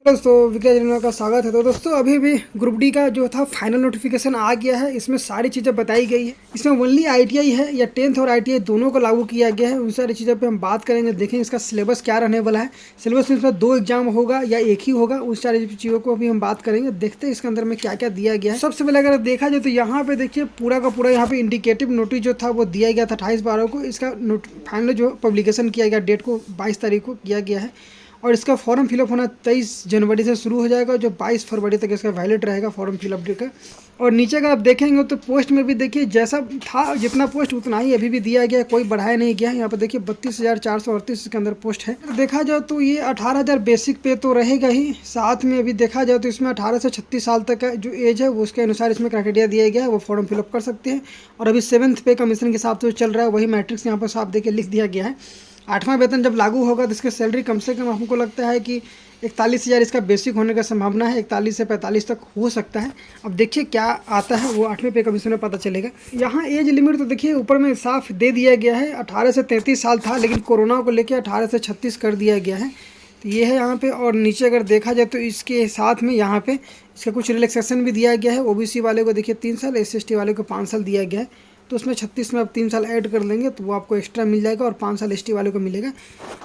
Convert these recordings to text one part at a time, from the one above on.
दोस्तों विक्रय जनरल का स्वागत है। तो दोस्तों अभी भी ग्रुप डी का जो था फाइनल नोटिफिकेशन आ गया है। इसमें सारी चीज़ें बताई गई है। इसमें ओनली आईटीआई है या 10th और आईटीआई दोनों को लागू किया गया है। उन सारी चीज़ों पे हम बात करेंगे, देखेंगे इसका सिलेबस क्या रहने वाला है। सिलेबस में इसमें 2 एग्जाम होगा या एक ही होगा, उस सारी चीज़ों को भी हम बात करेंगे। देखते हैं इसके अंदर में क्या क्या दिया गया है। सबसे पहले अगर देखा जाए तो यहाँ पे देखिए पूरा का पूरा यहाँ पे इंडिकेटिव नोटिस जो था वो दिया गया था 28/12 को। इसका फाइनल जो पब्लिकेशन किया गया डेट को 22 तारीख को किया गया है और इसका फॉर्म फिलअप होना 23 जनवरी से शुरू हो जाएगा, जो 22 फरवरी तक इसका वैलिड रहेगा फॉर्म फिलअप का। और नीचे अगर आप देखेंगे तो पोस्ट में भी देखिए जैसा था जितना पोस्ट उतना ही अभी भी दिया गया, कोई बढ़ाया नहीं गया है। यहाँ पर देखिए 32,438 के अंदर पोस्ट है। तो देखा जाए तो ये 18,000 बेसिक पे तो रहेगा ही, साथ में अभी देखा जाए तो इसमें 18 से 36 साल तक का जो एज है वो उसके अनुसार इसमें क्राइटेरिया दिया गया है, वो फॉर्म फिलअप कर सकते हैं। और अभी 7th पे कमीशन के हिसाब से चल रहा है, वही मैट्रिक्स यहाँ पर साफ देके लिख दिया गया है। 8वां वेतन जब लागू होगा तो इसकी सैलरी कम से कम हमको लगता है कि 41,000 इसका बेसिक होने का संभावना है, 41 से 45 तक हो सकता है। अब देखिए क्या आता है, वो 8वें पे कमीशन में पता चलेगा। यहाँ एज लिमिट तो देखिए ऊपर में साफ दे दिया गया है, 18 से 33 साल था, लेकिन कोरोना को लेकर 18 से 36 कर दिया गया है। तो ये है यहाँ पे। और नीचे अगर देखा जाए तो इसके साथ में यहाँ पे इसका कुछ रिलैक्सेशन भी दिया गया है। ओबीसी वाले को देखिए 3 साल, SC/ST वाले को 5 साल दिया गया है। तो उसमें 36 में आप 3 साल ऐड कर लेंगे तो वो आपको एक्स्ट्रा मिल जाएगा और 5 साल ST वाले को मिलेगा।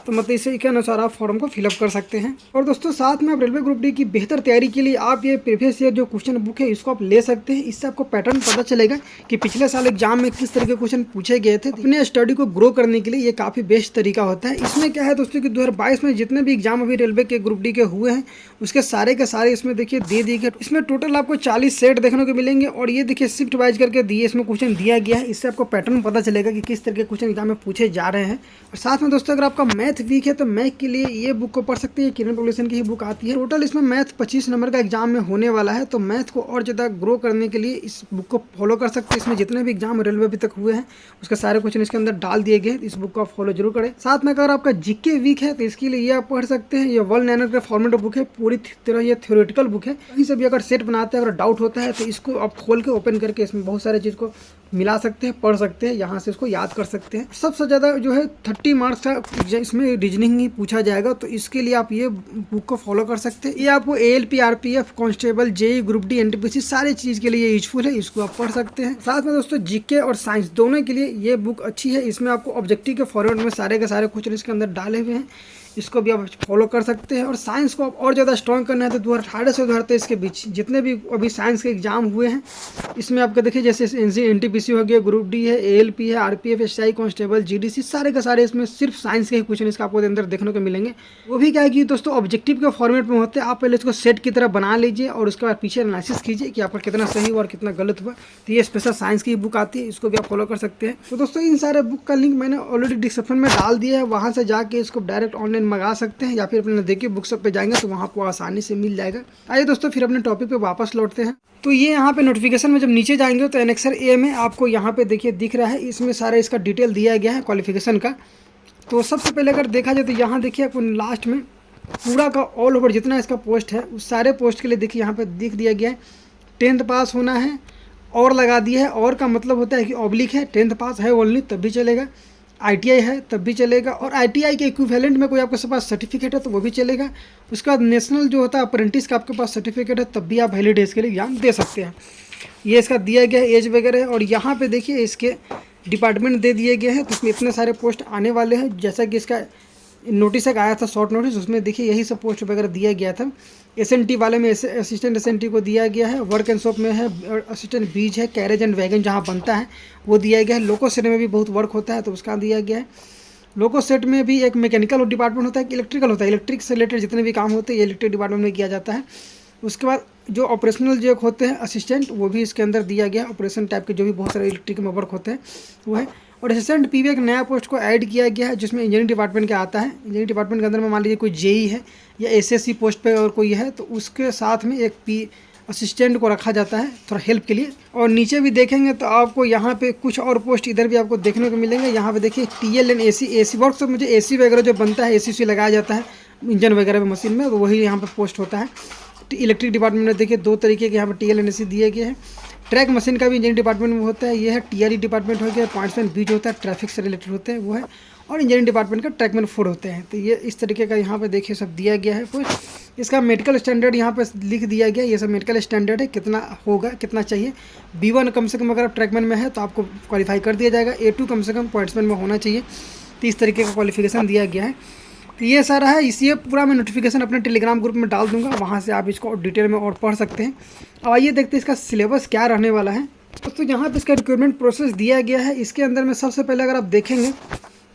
तो मतलब इसी के अनुसार आप फॉर्म को फिलअप कर सकते हैं। और दोस्तों साथ में आप रेलवे ग्रुप डी की बेहतर तैयारी के लिए आप ये प्रीवियस ईयर जो क्वेश्चन बुक है इसको आप ले सकते हैं। इससे आपको पैटर्न पता चलेगा कि पिछले साल एग्जाम में किस तरह के क्वेश्चन पूछे गए थे। अपने स्टडी को ग्रो करने के लिए ये काफ़ी बेस्ट तरीका होता है। इसमें क्या है दोस्तों कि 2022 में जितने भी एग्जाम अभी रेलवे के ग्रुप डी के हुए हैं उसके सारे के सारे इसमें देखिए दे दिए गए। इसमें टोटल आपको 40 सेट देखने को मिलेंगे और ये देखिए शिफ्ट वाइज करके दिए इसमें क्वेश्चन दिया गया है। इससे आपको पैटर्न पता चलेगा कि किस तरह के क्वेश्चन एग्जाम में पूछे जा रहे हैं। और साथ में दोस्तों अगर आपका मैथ वीक है तो मैथ के लिए ये बुक को पढ़ सकते हैं, किरण पब्लिकेशन की ही बुक आती है। टोटल इसमें मैथ 25 नंबर का एग्जाम में होने वाला है, तो मैथ को और ज़्यादा ग्रो करने के लिए इस बुक को फॉलो कर सकते हैं। इसमें जितने भी एग्जाम रेलवे अभी तक हुए हैं उसके सारे क्वेश्चन इसके अंदर डाल दिए गए, इस बुक को आप फॉलो जरूर करें। साथ में अगर आपका जीके वीक है तो इसके लिए ये आप पढ़ सकते हैं। ये वर्ल्ड नैनर का फॉर्मेट बुक है, पूरी तरह ये थ्योरेटिकल बुक है। कहीं से भी अगर सेट बनाते हैं, अगर डाउट होता है तो इसको आप खोल के ओपन करके इसमें बहुत सारे चीज़ को मिला सकते हैं, पढ़ सकते हैं, यहाँ से इसको याद कर सकते हैं। सबसे ज़्यादा जो है 30 मार्क्स का इसमें रीजनिंग ही पूछा जाएगा, तो इसके लिए आप ये बुक को फॉलो कर सकते हैं। ये आपको ALP, RPF, constable, JEE, group D, NTPC सारे चीज़ के लिए यूजफुल है, इसको आप पढ़ सकते हैं। साथ में दोस्तों जीके और साइंस दोनों के लिए ये बुक अच्छी है। इसमें आपको ऑब्जेक्टिव के फॉरवर्ड में सारे के सारे क्वेश्चन इसके अंदर डाले हुए हैं, इसको भी आप फॉलो कर सकते हैं। और साइंस को आप और ज़्यादा स्ट्रॉन्ग करना है तो 2018 से 2023 के बीच जितने भी अभी साइंस के एग्जाम हुए हैं इसमें आपका देखिए जैसे NTPC हो गया, ग्रुप डी है, ALP है, RPF, SI, कांस्टेबल, GDC सारे के सारे इसमें सिर्फ साइंस के ही क्वेश्चन इसका आपको अंदर देखने को मिलेंगे। वो भी क्या है कि दोस्तों ऑब्जेक्टिव के फॉर्मेट में होते हैं। आप पहले इसको सेट की तरह बना लीजिए और उसके बाद पीछे एनालिसिस कीजिए कि आपका कितना सही हुआ और कितना गलत हुआ। तो ये स्पेशल साइंस की बुक आती है, इसको भी आप फॉलो कर सकते हैं। तो दोस्तों इन सारे बुक का लिंक मैंने ऑलरेडी डिस्क्रिप्शन में डाल दिया है, वहाँ से जाके इसको डायरेक्ट ऑनलाइन मंगा सकते हैं या फिर अपने देखिए बुक सब पे जाएंगे तो वहाँ आपको आसानी से मिल जाएगा। आइए दोस्तों फिर अपने टॉपिक पे वापस लौटते हैं। तो ये यहाँ पे नोटिफिकेशन में जब नीचे जाएंगे तो एनेक्सर A में आपको यहाँ पे देखिए दिख रहा है, इसमें सारा इसका डिटेल दिया गया है क्वालिफिकेशन का। तो सबसे पहले अगर देखा जाए तो यहाँ देखिए आपको लास्ट में पूरा का ऑल ओवर जितना इसका पोस्ट है उस सारे पोस्ट के लिए देखिए यहाँ पे दिख दिया गया है 10th पास होना है, और लगा दिया है। और का मतलब होता है कि ऑब्लिक है, 10th पास है ओनली तब भी चलेगा, ITI है तब भी चलेगा, और ITI के इक्विवेलेंट में कोई आपके पास सर्टिफिकेट है तो वो भी चलेगा। उसके बाद नेशनल जो होता है अप्रेंटिस का आपके पास सर्टिफिकेट है तब भी आप वैलिड एज के लिए एग्जाम दे सकते हैं। ये इसका दिया गया एज वगैरह है। और यहाँ पे देखिए इसके डिपार्टमेंट दे दिए गए हैं, तो इसमें इतने सारे पोस्ट आने वाले हैं। जैसा कि इसका नोटिस एक आया था शॉर्ट नोटिस, उसमें देखिए यही सब पोस्ट वगैरह दिया गया था। SNT वाले में असिस्टेंट SNT को दिया गया है, वर्क एंड शॉप में है असिस्टेंट बीज है, कैरेज एंड वैगन जहाँ बनता है वो दिया गया है। लोको सेट में भी बहुत वर्क होता है तो उसका दिया गया है। लोको सेट में भी एक मैकेनिकल डिपार्टमेंट होता है, इलेक्ट्रिकल होता है, इलेक्ट्रिक से रिलेटेड जितने भी काम होते हैं ये इलेक्ट्रिक डिपार्टमेंट में किया जाता है। उसके बाद जो ऑपरेशनल जो होते हैं असिस्टेंट वो भी इसके अंदर दिया गया, ऑपरेशन टाइप के जो भी बहुत सारे इलेक्ट्रिक में वर्क होते हैं वो है। और असिस्टेंट PV एक नया पोस्ट को ऐड किया गया है जिसमें इंजीनियरिंग डिपार्टमेंट का आता है। इंजीनियरिंग डिपार्टमेंट के अंदर में मान लीजिए कोई JEE है या SSC पोस्ट पे और कोई है तो उसके साथ में एक असिस्टेंट को रखा जाता है थोड़ा हेल्प के लिए। और नीचे भी देखेंगे तो आपको यहाँ पे कुछ और पोस्ट इधर भी आपको देखने को मिलेंगे। यहाँ पे देखिए TLN AC वर्क, तो मुझे AC वगैरह जो बनता है ACC लगाया जाता है इंजन वगैरह में मशीन में, तो वही यहाँ पे पोस्ट होता है। इलेक्ट्रिक डिपार्टमेंट में देखिए 2 तरीके के यहाँ पर TLN AC दिए गए हैं। ट्रैक मशीन का भी इंजीनियरिंग डिपार्टमेंट में होता है, ये है TRE डिपार्टमेंट हो गया, पॉइंट्समैन बीज होता है, ट्रैफिक से रिलेटेड होते हैं वो है। और इंजीनियरिंग डिपार्टमेंट का ट्रैकमैन 4 होते हैं। तो ये इस तरीके का यहाँ पे देखिए सब दिया गया है कुछ। इसका मेडिकल स्टैंडर्ड यहाँ पे लिख दिया गया, ये सब मेडिकल स्टैंडर्ड है, कितना होगा कितना चाहिए। B1 कम से कम अगर आप ट्रैकमैन में है तो आपको क्वालिफाई कर दिया जाएगा, A2 कम से कम पॉइंट्समैन में होना चाहिए। तो इस तरीके का क्वालिफिकेशन दिया गया है। तो ये सारा है, इसी पूरा मैं नोटिफिकेशन अपने टेलीग्राम ग्रुप में डाल दूंगा, वहाँ से आप इसको डिटेल में और पढ़ सकते हैं। अब आइए देखते हैं इसका सिलेबस क्या रहने वाला है। तो यहाँ पे इसका रिक्रूटमेंट प्रोसेस दिया गया है। इसके अंदर में सबसे पहले अगर आप देखेंगे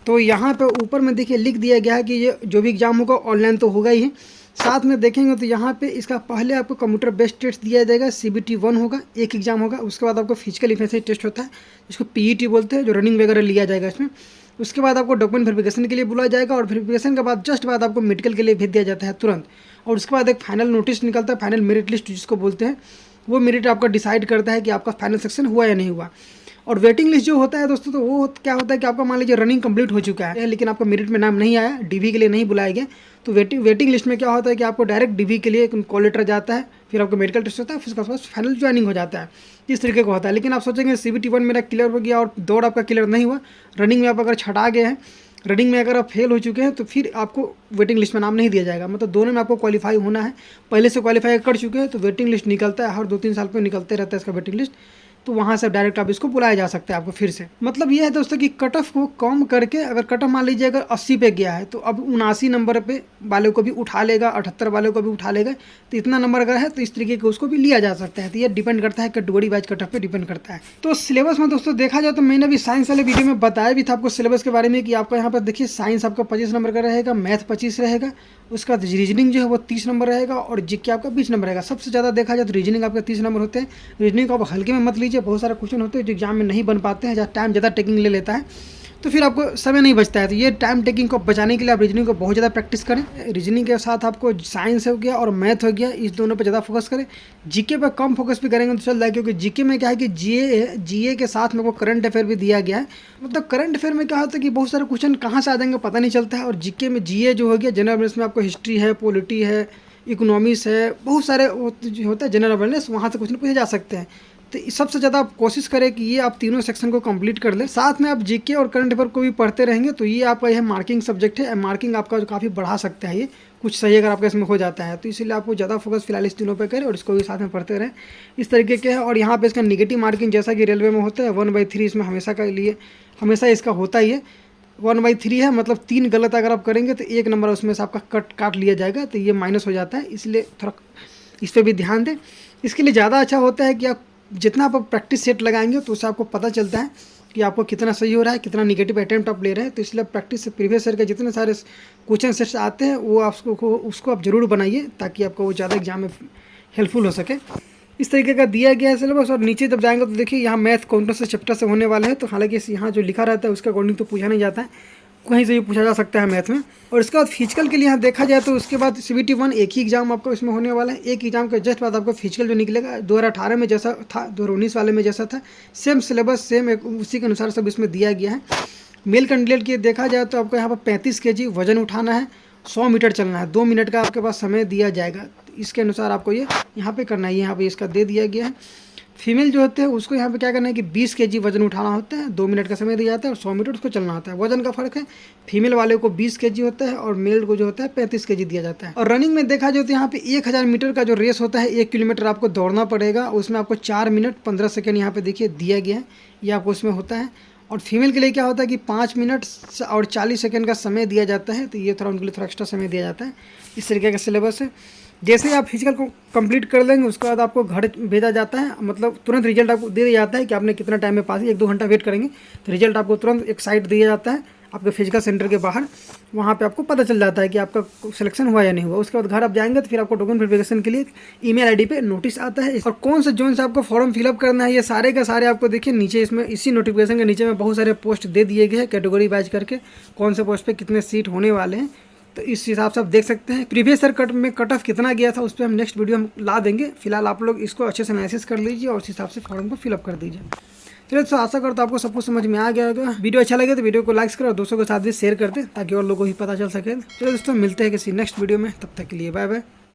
तो यहाँ पे ऊपर में देखिए लिख दिया गया है कि ये जो भी एग्ज़ाम होगा ऑनलाइन तो होगा ही। साथ में देखेंगे तो यहाँ पे इसका पहले आपको कंप्यूटर बेस्ड टेस्ट दिया जाएगा, CBT 1 होगा, एक एग्जाम होगा। उसके बाद आपको फिजिकल इफिशिएंसी टेस्ट होता है जिसको PET बोलते हैं, जो रनिंग वगैरह लिया जाएगा इसमें। उसके बाद आपको डॉक्यूमेंट वेरिफिकेशन के लिए बुलाया जाएगा और वेरिफिकेशन के बाद जस्ट बाद आपको मेडिकल के लिए भेज दिया जाता है तुरंत। और उसके बाद एक फाइनल नोटिस निकलता है, फाइनल मेरिट लिस्ट जिसको बोलते हैं। वो मेरिट आपका डिसाइड करता है कि आपका फाइनल सेक्शन हुआ या नहीं हुआ। और वेटिंग लिस्ट जो होता है दोस्तों, तो वो क्या होता है कि आपका मान लीजिए रनिंग कंप्लीट हो चुका है लेकिन आपका मेरिट में नाम नहीं आया, DV के लिए नहीं बुलाया गया, तो वेटिंग लिस्ट में क्या होता है कि आपको डायरेक्ट DV के लिए कॉल लेटर जाता है, फिर आपको मेडिकल टेस्ट होता है, फिर उसके बाद फाइनल ज्वाइनिंग हो जाता है। इस तरीके का होता है। लेकिन आप सोचेंगे CBT 1 मेरा क्लियर हो गया और दौड़ आपका क्लियर नहीं हुआ, रनिंग में आप अगर छटा गए हैं, रनिंग में अगर आप फेल हो चुके हैं तो फिर आपको वेटिंग लिस्ट में नाम नहीं दिया जाएगा। मतलब दोनों में आपको क्वालिफाई होना है, पहले से क्वालिफाई कर चुके हैं तो वेटिंग लिस्ट निकलता है, हर 2-3 साल पे निकलते रहता है इसका वेटिंग लिस्ट। तो वहाँ से डायरेक्ट आप इसको बुलाया जा सकता है आपको फिर से। मतलब ये है दोस्तों कि कट ऑफ को कम करके, अगर कट ऑफ मान लीजिए अगर 80 पे गया है तो अब 79 नंबर पे वाले को भी उठा लेगा, 78 वाले को भी उठा लेगा। तो इतना नंबर अगर है तो इस तरीके का उसको भी लिया जा सकता है। तो ये डिपेंड करता है, कैटेगरी वाइज कट ऑफ पे डिपेंड करता है। तो सिलेबस में दोस्तों देखा जाए तो मैंने अभी साइंस वाले वीडियो में बताया भी था आपको सिलेबस के बारे में कि आपका यहाँ पर देखिए साइंस आपका 25 नंबर का रहेगा, मैथ 25 रहेगा, उसका रीजनिंग जो है वो 30 नंबर रहेगा और जीके आपका 20 नंबर रहेगा। सबसे ज़्यादा देखा जाए तो रीजनिंग आपका 30 नंबर होते हैं। रीजनिंग को आप हल्के में मत लीजिए, बहुत सारे क्वेश्चन होते हैं जो एग्जाम में नहीं बन पाते हैं, जहाँ टाइम ज़्यादा टेकिंग ले लेता है, तो फिर आपको समय नहीं बचता है। तो ये टाइम टेकिंग को बचाने के लिए आप रीजनिंग को बहुत ज़्यादा प्रैक्टिस करें। रीजनिंग के साथ आपको साइंस हो गया और मैथ हो गया, इस दोनों पे ज़्यादा फोकस करें। जीके पे कम फोकस भी करेंगे तो चल रहा है, क्योंकि जीके में क्या है कि जीए के साथ में को करंट अफेयर भी दिया गया है। मतलब करंट अफेयर में क्या होता है कि बहुत सारे क्वेश्चन कहाँ से आ जाएंगे पता नहीं चलता है। और जीके में जीए जो हो गया जनरल अवेयरनेस में आपको हिस्ट्री है, पॉलिटी है, इकोनॉमिक्स है, बहुत सारे जो होता है जनरल अवेयरनेस, वहाँ से क्वेश्चन पूछे जा सकते हैं। तो सबसे ज़्यादा आप कोशिश करें कि ये आप तीनों सेक्शन को कंप्लीट कर लें। साथ में आप जीके और करंट अफेयर को भी पढ़ते रहेंगे तो ये आपका यह मार्किंग सब्जेक्ट है, मार्किंग आपका जो काफ़ी बढ़ा सकता है ये कुछ सही अगर आपका इसमें हो जाता है। तो इसीलिए आपको ज़्यादा फोकस फिलहाल इस तीनों पे करें और इसको भी साथ में पढ़ते रहें। इस तरीके के है। और यहाँ पे इसका निगेटिव मार्किंग जैसा कि रेलवे में होता है 1/3 इसमें हमेशा इसका होता ही है। 1/3 है, मतलब 3 गलत अगर आप करेंगे तो 1 नंबर उसमें से आपका काट लिया जाएगा, तो ये माइनस हो जाता है। इसलिए थोड़ा इस पर भी ध्यान दें। इसके लिए ज़्यादा अच्छा होता है कि आप जितना आप प्रैक्टिस सेट लगाएंगे तो उससे आपको पता चलता है कि आपको कितना सही हो रहा है, कितना निगेटिव अटैम्प्ट आप ले रहे हैं। तो इसलिए प्रैक्टिस से प्रीवियस ईयर के जितने सारे क्वेश्चन सेट्स आते हैं वो उसको आप जरूर बनाइए, ताकि आपको वो ज़्यादा एग्जाम में हेल्पफुल हो सके। इस तरीके का दिया गया है सिलेबस। और नीचे जब जाएंगे तो देखिए यहाँ मैथ कौन से चैप्टर से होने वाले हैं। तो हालांकि यहाँ जो लिखा रहता है उसके अकॉर्डिंग तो पूछा नहीं जाता है, कहीं से भी पूछा जा सकता है मैथ में। और इसके बाद फिजिकल के लिए यहाँ देखा जाए तो उसके बाद CBT 1 एक ही एग्जाम आपको इसमें होने वाला है। एक एग्जाम के जस्ट बाद आपको फिजिकल जो निकलेगा 2018 में जैसा था, 2019 वाले में जैसा था, सेम सिलेबस सेम उसी के अनुसार सब इसमें दिया गया है। मेल कैंडिडेट के देखा जाए तो आपको यहाँ पर 35 kg वजन उठाना है, 100 मीटर चलना है, 2 मिनट का आपके पास समय दिया जाएगा। इसके अनुसार आपको ये यहाँ पे करना है, यहाँ पे इसका दे दिया गया है। फीमेल जो होते हैं उसको यहाँ पे क्या करना है कि 20 kg वजन उठाना होता है, 2 मिनट का समय दिया जाता है और 100 मीटर उसको चलना होता है। वजन का फर्क है, फीमेल वाले को 20 kg होता है और मेल को जो होता है 35 kg दिया जाता है। और रनिंग में देखा जाए तो यहाँ पे 1000 मीटर का जो रेस होता है, 1 किलोमीटर आपको दौड़ना पड़ेगा। उसमें आपको 4 मिनट 15 सेकेंड यहाँ पे देखिए दिया गया है, ये आपको उसमें होता है। और फीमेल के लिए क्या होता है कि 5 मिनट और 40 सेकेंड का समय दिया जाता है, तो ये थोड़ा उनके लिए थोड़ा एक्स्ट्रा समय दिया जाता है। इस तरीके का सिलेबस है। जैसे ही आप फिजिकल को कंप्लीट कर लेंगे उसके बाद आपको घर भेजा जाता है, मतलब तुरंत रिजल्ट आपको दे दिया जाता है कि आपने कितना टाइम में पास किया। 1-2 घंटा वेट करेंगे तो रिजल्ट आपको तुरंत एक साइट दिया जाता है आपके फिजिकल सेंटर के बाहर। वहाँ पे आपको पता चल जाता है कि आपका सिलेक्शन हुआ या नहीं हुआ। उसके बाद घर आप जाएंगे तो फिर आपको डॉक्यूमेंट वेरिफिकेशन के लिए ईमेल आईडी पे नोटिस आता है। और कौन सा जोन से आपको फॉर्म फिलअप करना है, ये सारे का सारे आपको देखिए नीचे इसमें इसी नोटिफिकेशन के नीचे में बहुत सारे पोस्ट दे दिए गए हैं कैटेगरी वाइज करके, कौन से पोस्ट पे कितने सीट होने वाले हैं। तो इस हिसाब से आप देख सकते हैं प्रीवियस ईयर कट में कट ऑफ कितना गया था, उस पर हम नेक्स्ट वीडियो हम ला देंगे। फिलहाल आप लोग इसको अच्छे से एनालिसिस कर लीजिए और उस हिसाब से फॉर्म को फिलअप कर दीजिए। चलिए दोस्तों, आशा करता हूँ आपको सब कुछ समझ में आ गया होगा। वीडियो अच्छा लगे तो वीडियो को लाइक करें और दोस्तों के साथ भी शेयर कर दें ताकि और लोगों को भी पता चल सके। चलिए दोस्तों, मिलते हैं किसी नेक्स्ट वीडियो में, तब तक के लिए बाय बाय।